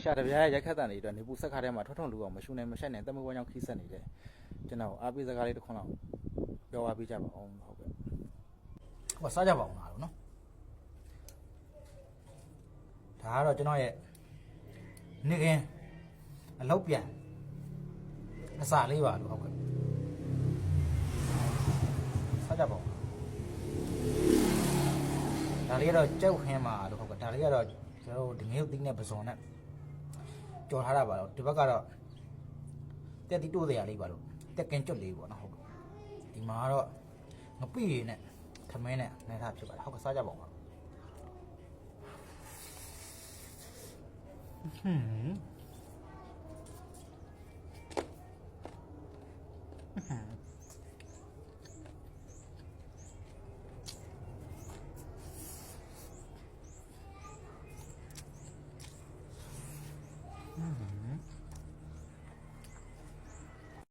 ရှာတပြားရဲ့ရိုက်ခတ်တန်တွေအတွက်နေပူဆက်ခါထဲမှာထွတ်ထွန်လူအောင်မရှူနိုင်မရှက်နိုင်တမွေးဝမ်းကြောင်းခိဆက်နေတယ်ကျွန်တော်အားပေးစကားလေးတစ်ခွန်းလောက်ပြောပါပေးကြပါအောင်ဟုတ်ကဲ့ဟောစားကြပါအောင်လားနော်ဒါကတော့ကျွန်တော်ရဲ့နေခင်အလုပ်ပြန်အစာလေးပါလို့ဟုတ်ကဲ့စားကြပါဦးဒါလေးကတော့ကြောက်ခင်းမှာလို့ဟုတ်ကဲ့ဒါလေးကတော့ကျွန်တော်တို့ဒီမျိုးတင်းနဲ့ပဇွန်နဲ့ကြော်ထားတာပါတော့ဒီဘက်ကတော့တက်တီတိုးစရာလေးပါလို့တက်ကင်ကျွတ်လေးပေါ့နော်ဟုတ်ကဲ့ဒီမှာကတော့ငပိရည်နဲ့ခမင်းနဲ့နေထားဖြစ်ပါတယ်ဟုတ်ကဲ့စားကြပါဦးဟွန်း